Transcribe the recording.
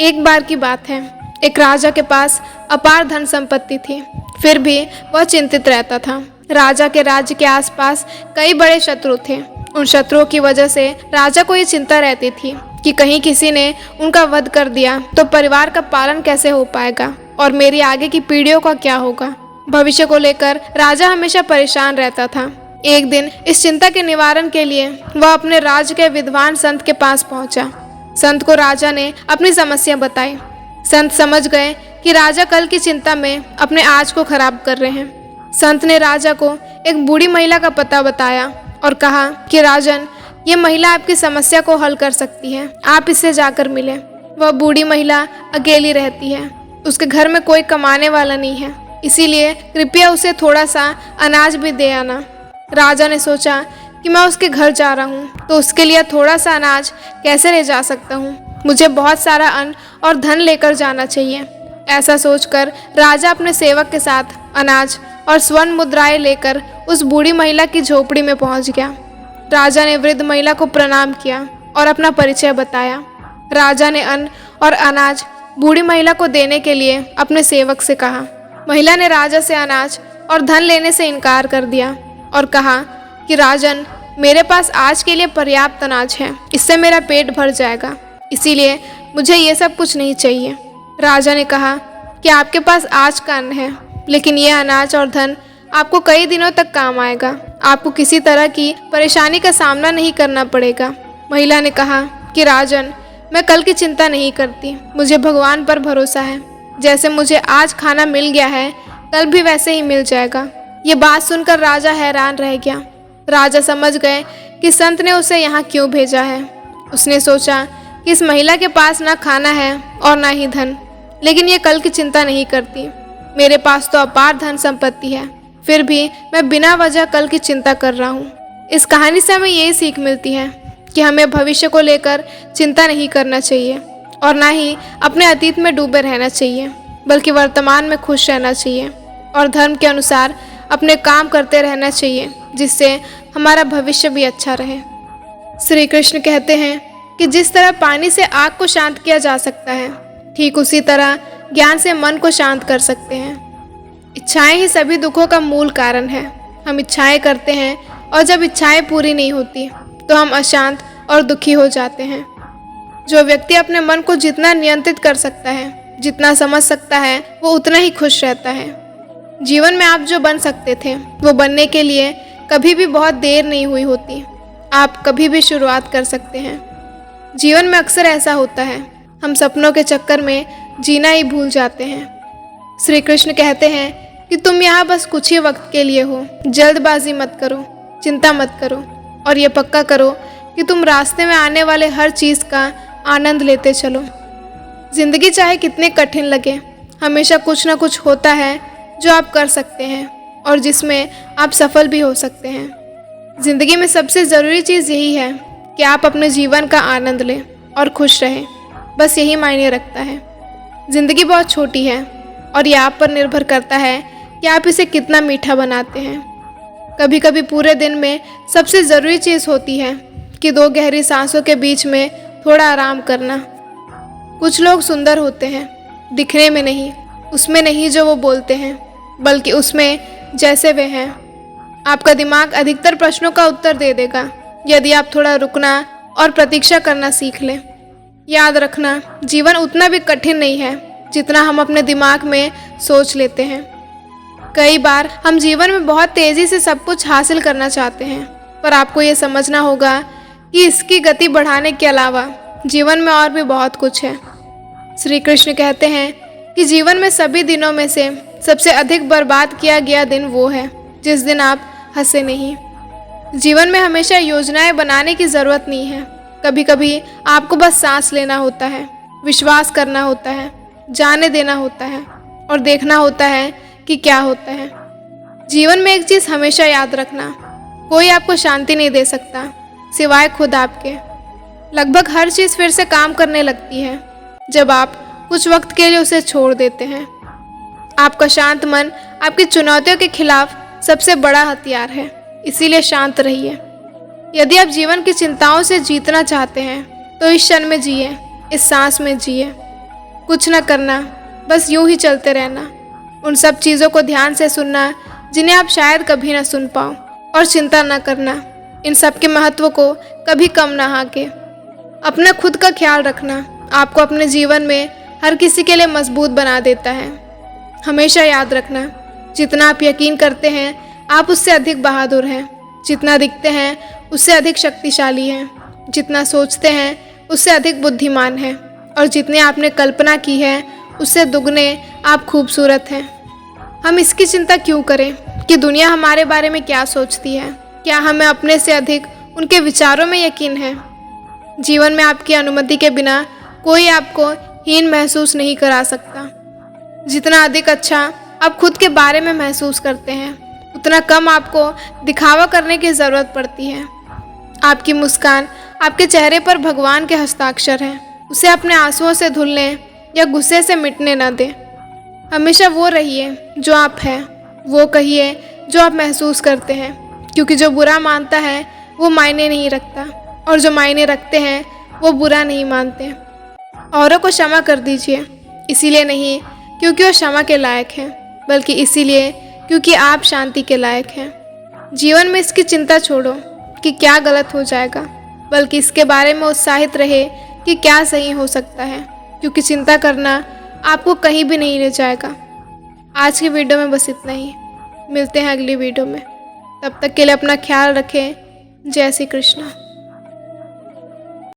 एक बार की बात है, एक राजा के पास अपार धन संपत्ति थी, फिर भी वह चिंतित रहता था। राजा के राज्य के आसपास कई बड़े शत्रु थे। उन शत्रुओं की वजह से राजा को ये चिंता रहती थी कि कहीं किसी ने उनका वध कर दिया तो परिवार का पालन कैसे हो पाएगा और मेरी आगे की पीढ़ियों का क्या होगा। भविष्य को लेकर राजा हमेशा परेशान रहता था। एक दिन इस चिंता के निवारण के लिए वह अपने राज्य के विद्वान संत के पास पहुंचा। संत को राजा ने अपनी समस्या बताई। संत समझ गए कि राजा कल की चिंता में अपने आज को खराब कर रहे हैं। संत ने राजा को एक बूढ़ी महिला का पता बताया और कहा कि राजन, ये महिला आपकी समस्या को हल कर सकती है, आप इससे जाकर मिलें। वह बूढ़ी महिला अकेली रहती है, उसके घर में कोई कमाने वाला नहीं है, इसीलिए कृपया उसे थोड़ा सा अनाज भी दे आना। राजा ने सोचा कि मैं उसके घर जा रहा हूँ तो उसके लिए थोड़ा सा अनाज कैसे ले जा सकता हूँ, मुझे बहुत सारा अन्न और धन लेकर जाना चाहिए। ऐसा सोचकर राजा अपने सेवक के साथ अनाज और स्वर्ण मुद्राएं लेकर उस बूढ़ी महिला की झोपड़ी में पहुंच गया। राजा ने वृद्ध महिला को प्रणाम किया और अपना परिचय बताया। राजा ने अन्न और अनाज बूढ़ी महिला को देने के लिए अपने सेवक से कहा। महिला ने राजा से अनाज और धन लेने से इनकार कर दिया और कहा कि राजन, मेरे पास आज के लिए पर्याप्त अनाज है, इससे मेरा पेट भर जाएगा, इसीलिए मुझे ये सब कुछ नहीं चाहिए। राजा ने कहा कि आपके पास आज का अन्न है, लेकिन यह अनाज और धन आपको कई दिनों तक काम आएगा, आपको किसी तरह की परेशानी का सामना नहीं करना पड़ेगा। महिला ने कहा कि राजन, मैं कल की चिंता नहीं करती, मुझे भगवान पर भरोसा है, जैसे मुझे आज खाना मिल गया है कल भी वैसे ही मिल जाएगा। ये बात सुनकर राजा हैरान रह गया। राजा समझ गए कि संत ने उसे यहाँ क्यों भेजा है। उसने सोचा कि इस महिला के पास ना खाना है और ना ही धन, लेकिन ये कल की चिंता नहीं करती। मेरे पास तो अपार धन संपत्ति है, फिर भी मैं बिना वजह कल की चिंता कर रहा हूँ। इस कहानी से हमें यही सीख मिलती है कि हमें भविष्य को लेकर चिंता नहीं करना चाहिए और ना ही अपने अतीत में डूबे रहना चाहिए, बल्कि वर्तमान में खुश रहना चाहिए और धर्म के अनुसार अपने काम करते रहना चाहिए, जिससे हमारा भविष्य भी अच्छा रहे। श्री कृष्ण कहते हैं कि जिस तरह पानी से आग को शांत किया जा सकता है, ठीक उसी तरह ज्ञान से मन को शांत कर सकते हैं। इच्छाएं ही सभी दुखों का मूल कारण है। हम इच्छाएं करते हैं और जब इच्छाएं पूरी नहीं होती तो हम अशांत और दुखी हो जाते हैं। जो व्यक्ति अपने मन को जितना नियंत्रित कर सकता है, जितना समझ सकता है, वो उतना ही खुश रहता है। जीवन में आप जो बन सकते थे वो बनने के लिए कभी भी बहुत देर नहीं हुई होती। आप कभी भी शुरुआत कर सकते हैं। जीवन में अक्सर ऐसा होता है, हम सपनों के चक्कर में जीना ही भूल जाते हैं। श्री कृष्ण कहते हैं कि तुम यहाँ बस कुछ ही वक्त के लिए हो, जल्दबाजी मत करो, चिंता मत करो और ये पक्का करो कि तुम रास्ते में आने वाले हर चीज़ का आनंद लेते चलो। जिंदगी चाहे कितनी कठिन लगे, हमेशा कुछ ना कुछ होता है जो आप कर सकते हैं और जिसमें आप सफल भी हो सकते हैं। ज़िंदगी में सबसे ज़रूरी चीज़ यही है कि आप अपने जीवन का आनंद लें और खुश रहें, बस यही मायने रखता है। ज़िंदगी बहुत छोटी है और ये आप पर निर्भर करता है कि आप इसे कितना मीठा बनाते हैं। कभी कभी पूरे दिन में सबसे ज़रूरी चीज़ होती है कि 2 गहरी सांसों के बीच में थोड़ा आराम करना। कुछ लोग सुंदर होते हैं, दिखने में नहीं, उसमें नहीं जो वो बोलते हैं, बल्कि उसमें जैसे वे हैं। आपका दिमाग अधिकतर प्रश्नों का उत्तर दे देगा यदि आप थोड़ा रुकना और प्रतीक्षा करना सीख लें। याद रखना, जीवन उतना भी कठिन नहीं है जितना हम अपने दिमाग में सोच लेते हैं। कई बार हम जीवन में बहुत तेज़ी से सब कुछ हासिल करना चाहते हैं, पर आपको ये समझना होगा कि इसकी गति बढ़ाने के अलावा जीवन में और भी बहुत कुछ है। श्री कृष्ण कहते हैं कि जीवन में सभी दिनों में से सबसे अधिक बर्बाद किया गया दिन वो है जिस दिन आप हंसे नहीं। जीवन में हमेशा योजनाएं बनाने की ज़रूरत नहीं है। कभी कभी आपको बस सांस लेना होता है, विश्वास करना होता है, जाने देना होता है और देखना होता है कि क्या होता है। जीवन में एक चीज़ हमेशा याद रखना, कोई आपको शांति नहीं दे सकता सिवाय खुद आपके। लगभग हर चीज़ फिर से काम करने लगती है जब आप कुछ वक्त के लिए उसे छोड़ देते हैं। आपका शांत मन आपकी चुनौतियों के खिलाफ सबसे बड़ा हथियार है, इसीलिए शांत रहिए। यदि आप जीवन की चिंताओं से जीतना चाहते हैं तो इस क्षण में जिए, इस सांस में जिए। कुछ न करना, बस यूं ही चलते रहना। उन सब चीज़ों को ध्यान से सुनना जिन्हें आप शायद कभी ना सुन पाओ, और चिंता न करना। इन सब के महत्व को कभी कम ना आके। अपना खुद का ख्याल रखना आपको अपने जीवन में हर किसी के लिए मजबूत बना देता है। हमेशा याद रखना, जितना आप यकीन करते हैं आप उससे अधिक बहादुर हैं। जितना दिखते हैं उससे अधिक शक्तिशाली हैं। जितना सोचते हैं उससे अधिक बुद्धिमान हैं। और जितने आपने कल्पना की है उससे दुगने आप खूबसूरत हैं। हम इसकी चिंता क्यों करें कि दुनिया हमारे बारे में क्या सोचती है? क्या हमें अपने से अधिक उनके विचारों में यकीन है? जीवन में आपकी अनुमति के बिना कोई आपको हीन महसूस नहीं करा सकता। जितना अधिक अच्छा आप खुद के बारे में महसूस करते हैं, उतना कम आपको दिखावा करने की ज़रूरत पड़ती है। आपकी मुस्कान आपके चेहरे पर भगवान के हस्ताक्षर हैं। उसे अपने आंसुओं से धुलने या गुस्से से मिटने न दें। हमेशा वो रहिए जो आप हैं, वो कहिए जो आप महसूस करते हैं, क्योंकि जो बुरा मानता है वो मायने नहीं रखता, और जो मायने रखते हैं वो बुरा नहीं मानते। औरों को क्षमा कर दीजिए, इसीलिए नहीं क्योंकि वो क्षमा के लायक हैं, बल्कि इसीलिए क्योंकि आप शांति के लायक हैं। जीवन में इसकी चिंता छोड़ो कि क्या गलत हो जाएगा, बल्कि इसके बारे में उत्साहित रहे कि क्या सही हो सकता है, क्योंकि चिंता करना आपको कहीं भी नहीं ले जाएगा। आज की वीडियो में बस इतना ही। मिलते हैं अगली वीडियो में। तब तक के लिए अपना ख्याल रखें। जय श्री कृष्ण।